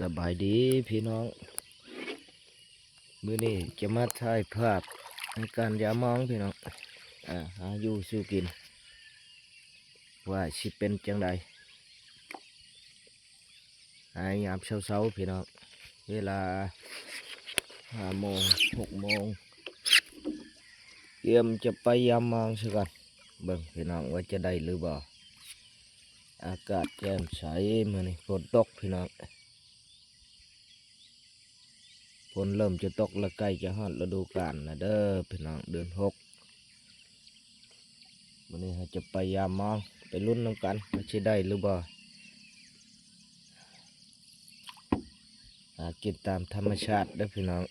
สบายดีพี่น้องมื้อนี้จะมาถ่ายภาพในการยามองพี่น้องหาอยู่สู้กินว่าสิเป็นจังใดหายามเช้าพี่น้องเวลา5 โมง6 โมงเตรียมจะไปยามองซะก่อนเบิ่งพี่น้องว่าจะได้หรือบ่อากาศแจ่มใสมื้อนี้ฝนตกพี่น้องฝนเริ่มจะตกแล้วใกล้จะฮอดฤดูกาลนะเด้อพี่น้องเดือน6วันนี้เราจะไปยามมองไปลุ้นน้ำกันว่าจะได้หรือบ่กินตามธรรมชาติเด้อพี่น้อง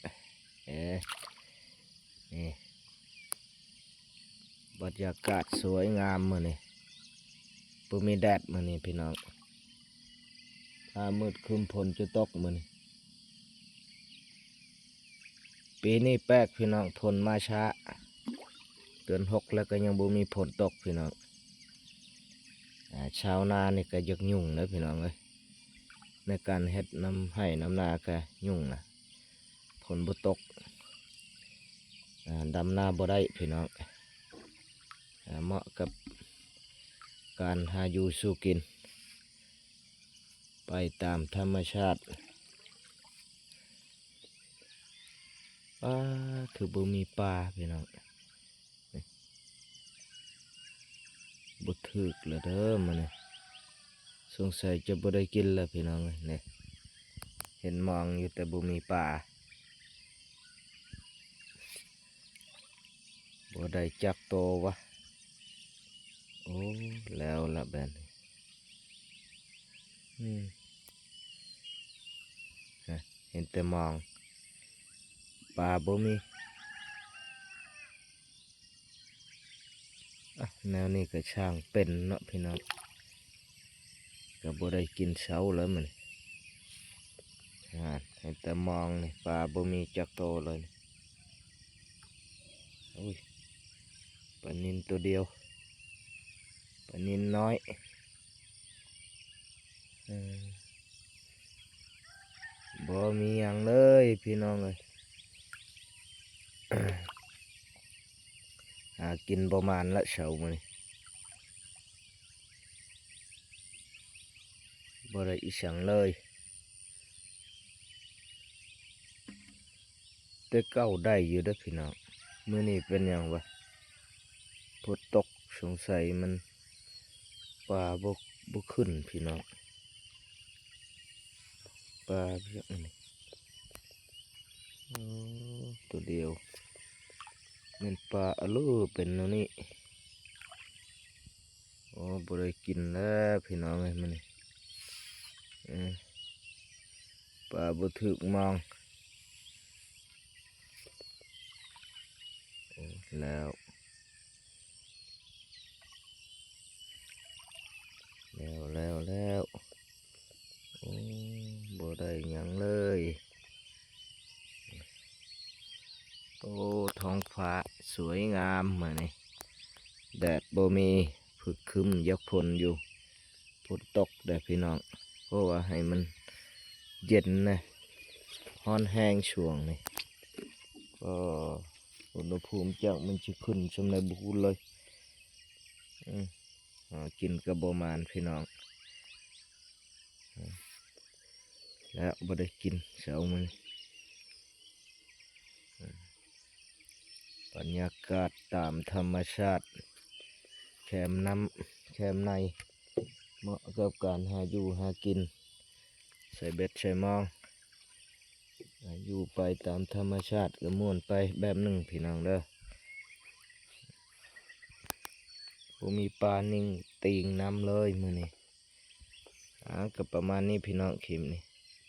นี่บรรยากาศสวยงามมื้อนี้บ่มีแดดมื้อนี้พี่น้องถ้ามืดครึ้มฝนจะตกมื้อนี้ปีนี้แปลกพี่น้องฝนมาช้าเดือน6แล้วก็ยังบ่มีฝนตกพี่น้องชาวนานี่ก็ยกยุ่งนะพี่น้องเอ้ยในการเฮ็ดน้ำให้น้ำนาก็ยุ่งนะฝนบ่ตกดำนาบ่ได้พี่น้องเหมาะกับการหาอยู่สู้กินไปตามธรรมชาติคือบ่มีปลาพี่น้องบ่ถึกแล้วเด้อมื้อนี้สงสัยจะบ่ได้กินแล้วพี่น้องนี่เห็นมองอยู่แต่บ่มีปลาบ่ได้จักโตวะโอ้แล้วละแบบนี้เห็นแต่มองปลาบ่มีแนวนี้ก็ช่างเป็นเนาะพี่น้องก็บ่ได้กินเช้าแล้วมันเห็นแต่มองนี่ปลาบ่มีจักโตเลยอุ้ยปลานิลตัวเดียวปลานิลน้อยบ่มีอย่างเลยพี่น้องเลยกินประมาณละเช้ามื้อนี้บ่ได้อีสังเลยแต่เก้าได้อยู่เด้อพี่น้องมื้อนี้เป็นหยังวะฝนตกสงสัยมันปลาบ่ขึ้นพี่น้องปลาเพียงนี่ตัวเดียวเป็นปลาอะลูเป็นโนนี่บ่ได้กินแล้วพี่น้องเอ้ยมันนี่ปลาบ่ถึกมองแล้วบ่ได้หยังเลยท้องฟ้าสวยงามเหมือนนี่แดดบ่มีผึกครึ้มยักฝนอยู่ฝนตกแดดพี่น้องเพราะว่าให้มันเย็นนะฮ้อนแห้งช่วงนี่ก็อุณหภูมิจากมันจะขึ้นสำในบุญเลยกินกระบมานพี่น้องแล้วบ่ได้กินเช้ามันบรรยากาศตามธรรมชาติแคมน้ำแคมในเหมาะกับการหาอยู่หากินใส่เบ็ดใส่มองอยู่ไปตามธรรมชาติก็ม่วนไปแบบหนึ่งพี่น้องเด้อผมมีปลานิ่งตีงน้ำเลยมื้อนี้ก็ประมาณนี้พี่น้องคลิปนี้